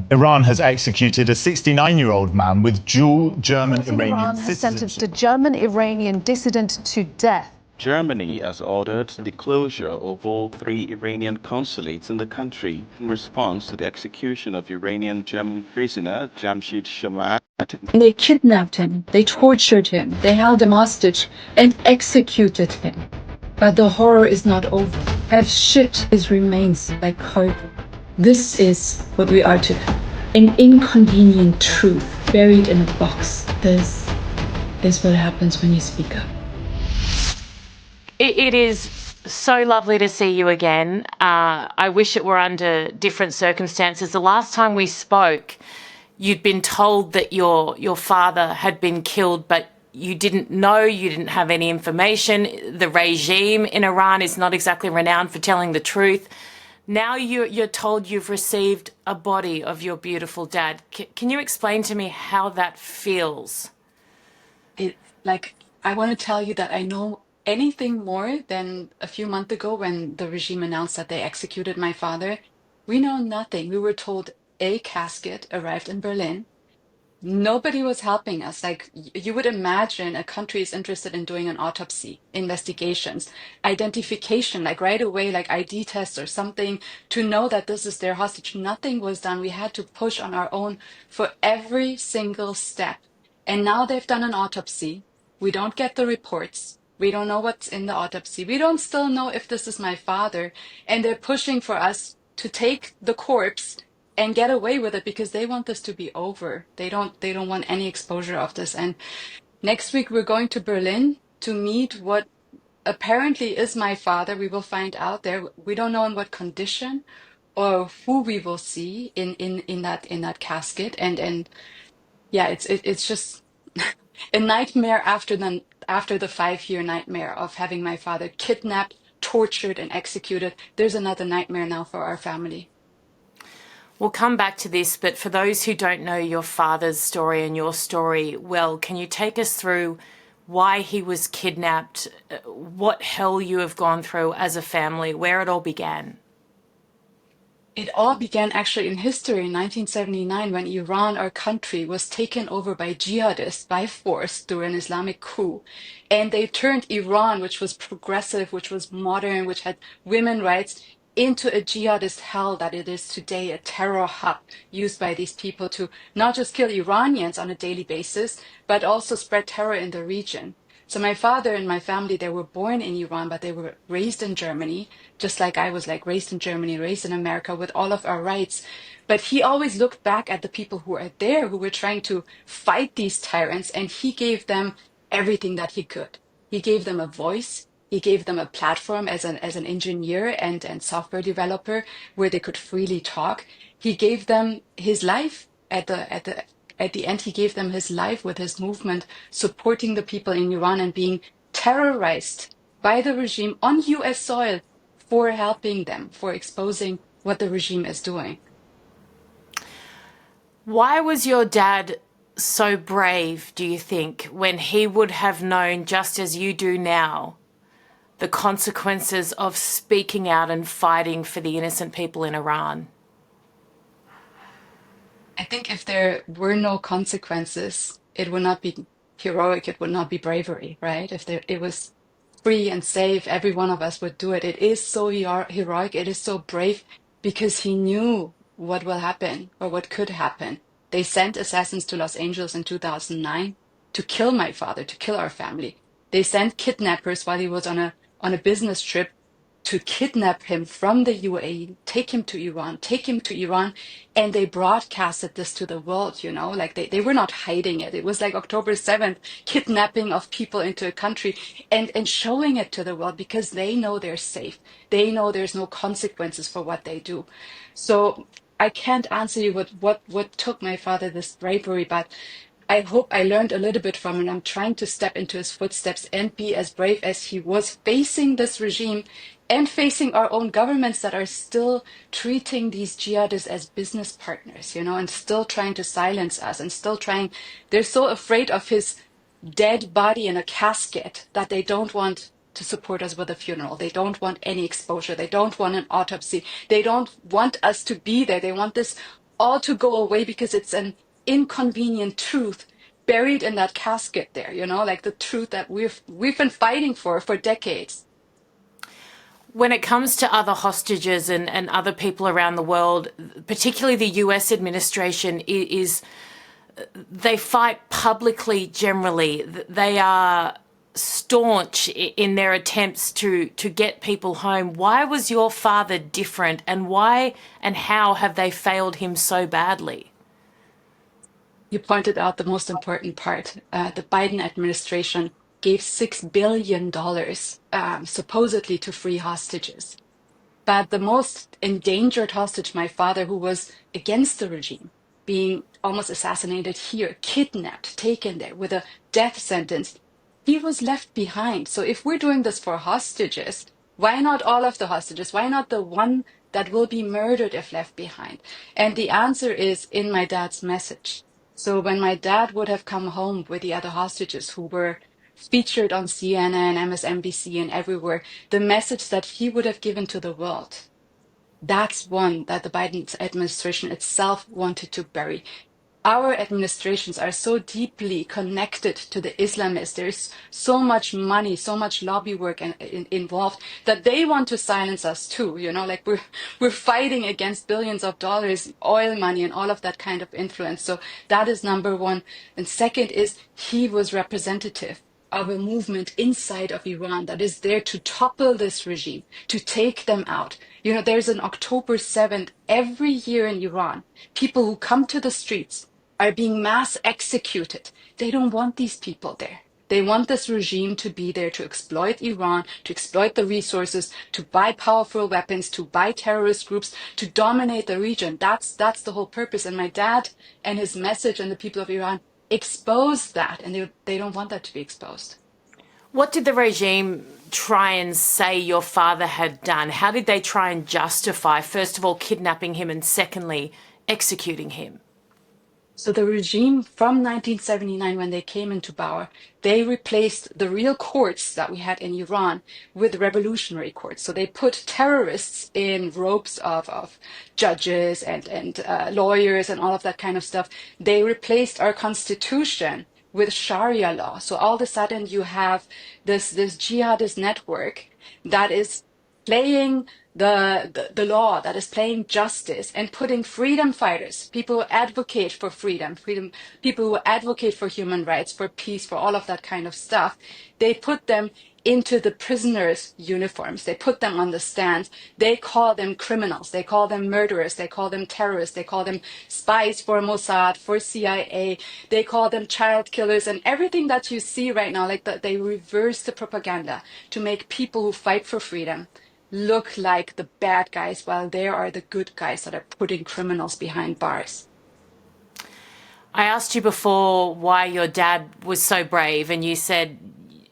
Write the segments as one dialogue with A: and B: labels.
A: Iran has executed a 69-year-old man with dual German-Iranian
B: Iran has sentenced a German-Iranian dissident to death.
C: Germany has ordered the closure of all 3 Iranian consulates in the country in response to the execution of Iranian German prisoner Jamshid Sharmahd.
D: They kidnapped him, they tortured him, they held him hostage and executed him. But the horror is not over. Have shipped his remains like cargo. This is what we are today. An inconvenient truth buried in a box. This is what happens when you speak up.
E: It is so lovely to see you again. I wish it were under different circumstances. The last time we spoke, you'd been told that your father had been killed, but you didn't know, you didn't have any information. The regime in Iran is not exactly renowned for telling the truth. Now you're told you've received a body of your beautiful dad. Can you explain to me how that feels?
D: I want to tell you that I know anything more than a few months ago when the regime announced that they executed my father. We know nothing. We were told a casket arrived in Berlin. Nobody was helping us. Like you would imagine a country is interested in doing an autopsy, investigations, identification, like right away, like ID tests or something to know that this is their hostage. Nothing was done. We had to push on our own for every single step. And now they've done an autopsy. We don't get the reports. We don't know what's in the autopsy. We don't still know if this is my father. And they're pushing for us to take the corpse and get away with it because they want this to be over. They don't want any exposure of this. And next week we're going to Berlin to meet what apparently is my father. We will find out there. We don't know in what condition or who we will see in that casket. And yeah, it's just a nightmare after the 5-year nightmare of having my father kidnapped, tortured, and executed. There's another nightmare now for our family.
E: We'll come back to this, but for those who don't know your father's story and your story well, can you take us through why he was kidnapped, what hell you have gone through as a family, where it all began?
D: It all began actually in history in 1979 when Iran, our country, was taken over by jihadists by force through an Islamic coup. And they turned Iran, which was progressive, which was modern, which had women's rights, into a jihadist hell that it is today, a terror hub used by these people to not just kill Iranians on a daily basis, but also spread terror in the region. So my father and my family, they were born in Iran, but they were raised in Germany, just like I was like raised in Germany, raised in America with all of our rights. But he always looked back at the people who are there, who were trying to fight these tyrants, and he gave them everything that he could. He gave them a voice. He gave them a platform as an engineer and software developer where they could freely talk. He gave them his life at the end. He gave them his life with his movement, supporting the people in Iran and being terrorized by the regime on US soil for helping them, for exposing what the regime is doing.
E: Why was your dad so brave, do you think, when he would have known, just as you do now, the consequences of speaking out and fighting for the innocent people in Iran?
D: I think if there were no consequences, it would not be heroic, it would not be bravery, right? If it was free and safe, every one of us would do it. It is so heroic, it is so brave because he knew what will happen or what could happen. They sent assassins to Los Angeles in 2009 to kill my father, to kill our family. They sent kidnappers while he was on a business trip to kidnap him from the UAE, take him to Iran, and they broadcasted this to the world, you know, like they were not hiding it. It was like October 7th, kidnapping of people into a country and showing it to the world because they know they're safe. They know there's no consequences for what they do. So I can't answer you what took my father this bravery, but I hope I learned a little bit from him. I'm trying to step into his footsteps and be as brave as he was facing this regime and facing our own governments that are still treating these jihadists as business partners, you know, and still trying to silence us and still trying. They're so afraid of his dead body in a casket that they don't want to support us with a funeral. They don't want any exposure. They don't want an autopsy. They don't want us to be there. They want this all to go away because it's an inconvenient truth buried in that casket there, like the truth that we've been fighting for decades.
E: When it comes to other hostages and other people around the world, particularly the US administration they fight publicly generally. They are staunch in their attempts to get people home. Why was your father different, and why and how have they failed him so badly?
D: You pointed out the most important part. The Biden administration gave $6 billion supposedly to free hostages. But the most endangered hostage, my father, who was against the regime, being almost assassinated here, kidnapped, taken there with a death sentence, he was left behind. So if we're doing this for hostages, why not all of the hostages? Why not the one that will be murdered if left behind? And the answer is in my dad's message. So when my dad would have come home with the other hostages who were featured on CNN, MSNBC, and everywhere, the message that he would have given to the world, that's one that the Biden administration itself wanted to bury. Our administrations are so deeply connected to the Islamists. There's so much money, so much lobby work involved that they want to silence us too. Like we're fighting against billions of dollars, oil money, and all of that kind of influence. So that is number one. And second is he was representative of a movement inside of Iran that is there to topple this regime, to take them out. There's an October 7th every year in Iran. People who come to the streets are being mass executed. They don't want these people there. They want this regime to be there to exploit Iran, to exploit the resources, to buy powerful weapons, to buy terrorist groups, to dominate the region. That's the whole purpose. And my dad and his message and the people of Iran expose that, and they don't want that to be exposed.
E: What did the regime try and say your father had done? How did they try and justify, first of all, kidnapping him, and secondly, executing him?
D: So the regime from 1979, when they came into power, they replaced the real courts that we had in Iran with revolutionary courts. So they put terrorists in robes of judges and lawyers and all of that kind of stuff. They replaced our constitution with Sharia law. So all of a sudden you have this jihadist network that is playing the law, that is playing justice and putting freedom fighters, people who advocate for freedom, people who advocate for human rights, for peace, for all of that kind of stuff. They put them into the prisoners' uniforms. They put them on the stands. They call them criminals. They call them murderers. They call them terrorists. They call them spies for Mossad, for CIA. They call them child killers, and everything that you see right now, like that, they reverse the propaganda to make people who fight for freedom look like the bad guys, while they are the good guys that are putting criminals behind bars.
E: I asked you before why your dad was so brave, and you said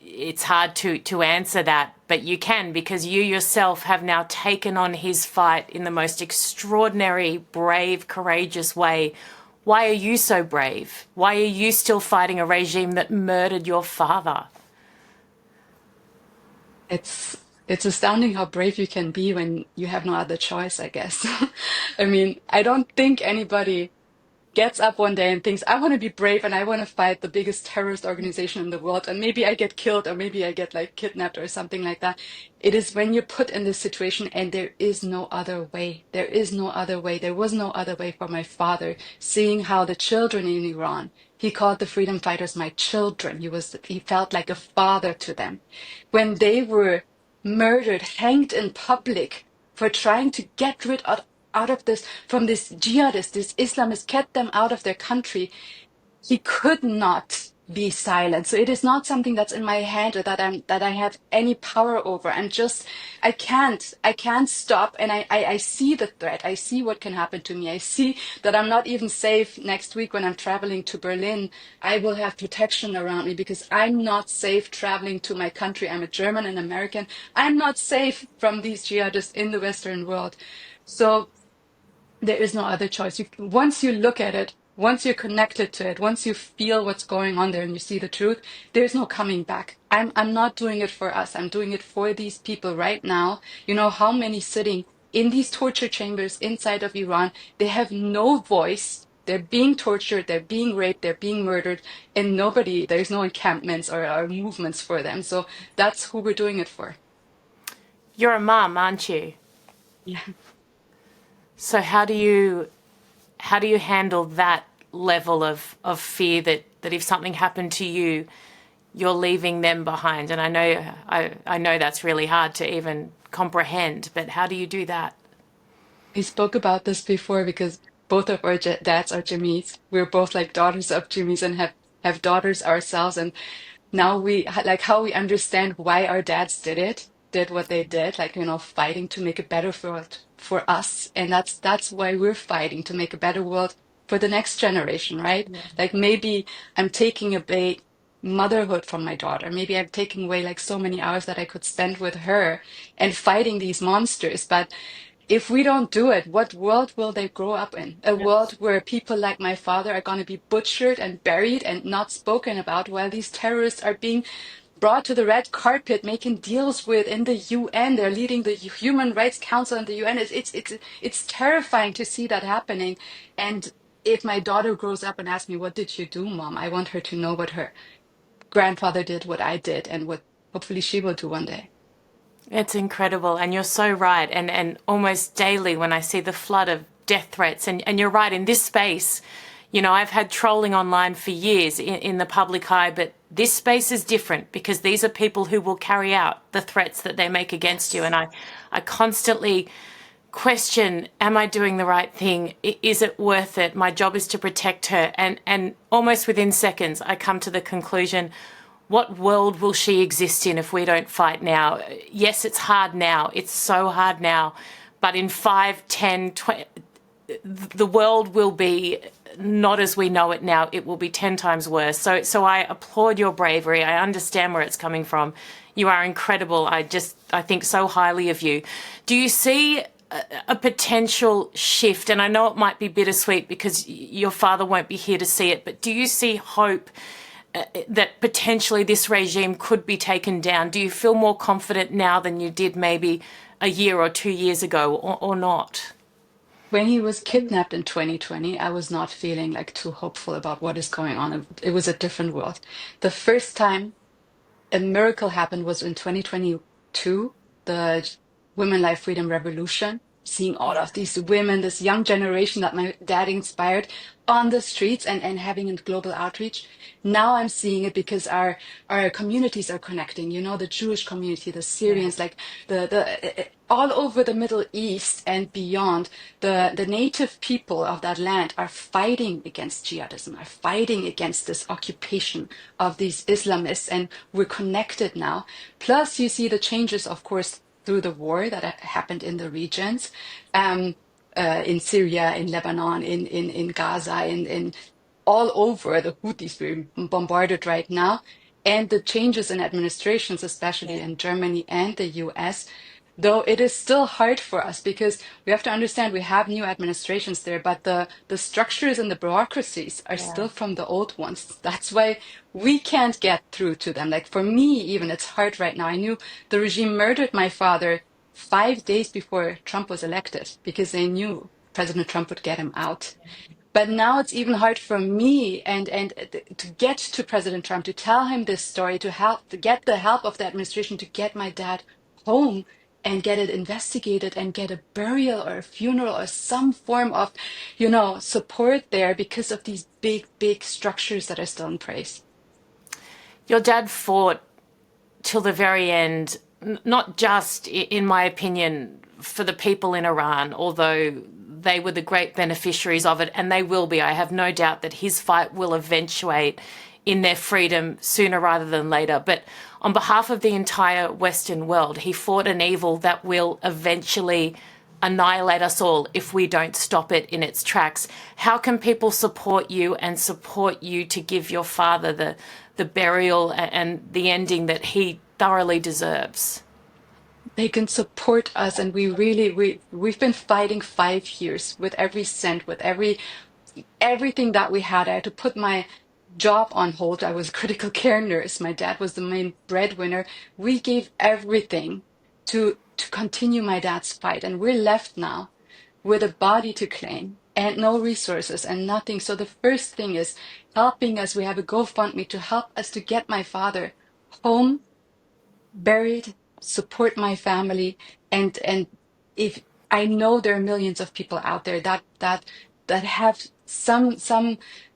E: it's hard to answer that, but you can, because you yourself have now taken on his fight in the most extraordinary, brave, courageous way. Why are you so brave? Why are you still fighting a regime that murdered your father?
D: It's astounding how brave you can be when you have no other choice, I guess. I mean, I don't think anybody gets up one day and thinks, I want to be brave and I want to fight the biggest terrorist organization in the world, and maybe I get killed, or maybe I get like kidnapped or something like that. It is when you're put in this situation and there is no other way. There is no other way. There was no other way for my father, seeing how the children in Iran, he called the freedom fighters my children. He felt like a father to them. When they were murdered, hanged in public for trying to get rid out of this, from this jihadist, this Islamist, get them out of their country, he could not be silent. So it is not something that's in my hand or that I have any power over. I can't stop. And I see the threat. I see what can happen to me. I see that I'm not even safe next week when I'm traveling to Berlin. I will have protection around me because I'm not safe traveling to my country. I'm a German and American. I'm not safe from these jihadists in the Western world. So there is no other choice. Once you look at it, once you're connected to it, once you feel what's going on there and you see the truth, there's no coming back. I'm not doing it for us. I'm doing it for these people right now. You know how many sitting in these torture chambers inside of Iran. They have no voice. They're being tortured, they're being raped, they're being murdered, and there's no encampments or movements for them. So that's who we're doing it for.
E: You're a mum, aren't you?
D: Yeah.
E: So how do you handle that level of fear that if something happened to you, you're leaving them behind? And I know that's really hard to even comprehend, but how do you do that?
D: We spoke about this before because both of our dads are Jimmys. We're both like daughters of Jimmys and have daughters ourselves. And now like how we understand why our dads did what they did, like, fighting to make a better world for us. And that's why we're fighting to make a better world for the next generation, right?
E: Yeah.
D: Like maybe I'm taking away motherhood from my daughter. Maybe I'm taking away like so many hours that I could spend with her and fighting these monsters. But if we don't do it, what world will they grow up in? A world where people like my father are going to be butchered and buried and not spoken about, while these terrorists are being brought to the red carpet, making deals with in the UN. They're leading the Human Rights Council in the UN. It's terrifying to see that happening. And if my daughter grows up and asks me, "What did you do, Mom?" I want her to know what her grandfather did, what I did, and what hopefully she will do one day.
E: It's incredible, and you're so right. And almost daily when I see the flood of death threats, and you're right, in this space, I've had trolling online for years in the public eye, but this space is different because these are people who will carry out the threats that they make against you. And I constantly question, am I doing the right thing? Is it worth it? My job is to protect her. And almost within seconds, I come to the conclusion, what world will she exist in if we don't fight now? Yes, it's hard now. It's so hard now. But in 5, 10, 20, the world will be not as we know it now. It will be 10 times worse. So I applaud your bravery. I understand where it's coming from. You are incredible. I think so highly of you. Do you see a potential shift? And I know it might be bittersweet because your father won't be here to see it, but do you see hope that potentially this regime could be taken down? Do you feel more confident now than you did maybe a year or 2 years ago, or not?
D: When he was kidnapped in 2020, I was not feeling like too hopeful about what is going on. It was a different world. The first time a miracle happened was in 2022, the Women Life Freedom Revolution, seeing all of these women, this young generation that my dad inspired on the streets and having a global outreach. Now I'm seeing it because our communities are connecting, the Jewish community, the Syrians, like the all over the Middle East and beyond, the native people of that land are fighting against jihadism, are fighting against this occupation of these Islamists, and we're connected now. Plus, you see the changes, of course, through the war that happened in the regions, in Syria, in Lebanon, in Gaza, in all over. The Houthis being bombarded right now, and the changes in administrations, especially in Germany and the US. Though it is still hard for us because we have to understand we have new administrations there, but the structures and the bureaucracies are still from the old ones. That's why we can't get through to them. Like for me, even it's hard right now. I knew the regime murdered my father 5 days before Trump was elected because they knew President Trump would get him out. But now it's even hard for me and to get to President Trump, to tell him this story, to get the help of the administration to get my dad home and get it investigated and get a burial or a funeral or some form of, support there because of these big, big structures that are still in place.
E: Your dad fought till the very end, not just, in my opinion, for the people in Iran, although they were the great beneficiaries of it, and they will be. I have no doubt that his fight will eventuate in their freedom sooner rather than later. But on behalf of the entire Western world, he fought an evil that will eventually annihilate us all if we don't stop it in its tracks. How can people support you and support you to give your father the burial and the ending that he thoroughly deserves?
D: They can support us, and we've been fighting 5 years with every cent, with everything that we had. I had to put my job on hold. I was a critical care nurse. My dad was the main breadwinner. We gave everything to to continue my dad's fight. And we're left now with a body to claim and no resources and nothing. So the first thing is helping us. We have a GoFundMe to help us to get my father home, buried, support my family, and if I know there are millions of people out there that have some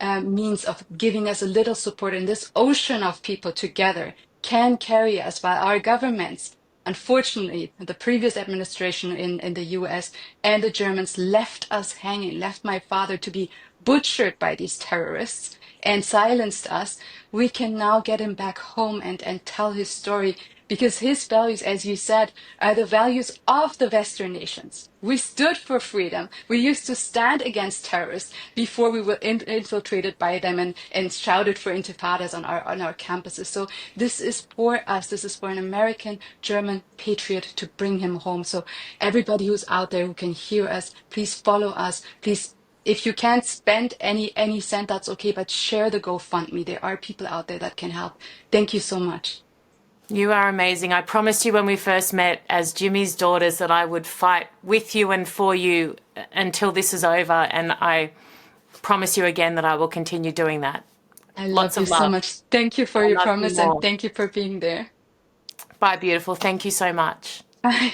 D: means of giving us a little support, and this ocean of people together can carry us, while our governments, unfortunately, the previous administration in the US and the Germans left us hanging, left my father to be butchered by these terrorists and silenced us. We can now get him back home and tell his story, because his values, as you said, are the values of the Western nations. We stood for freedom. We used to stand against terrorists before we were infiltrated by them and shouted for intifadas on our campuses. So this is for us. This is for an American German patriot to bring him home. So everybody who's out there who can hear us, please follow us. Please, if you can't spend any cent, that's okay, but share the GoFundMe. There are people out there that can help. Thank you so much.
E: You are amazing. I promised you when we first met as Jimmy's daughters that I would fight with you and for you until this is over. And I promise you again that I will continue doing that.
D: I love you so much. Thank you for your promise and thank you for being there.
E: Bye, beautiful. Thank you so much.
D: Bye.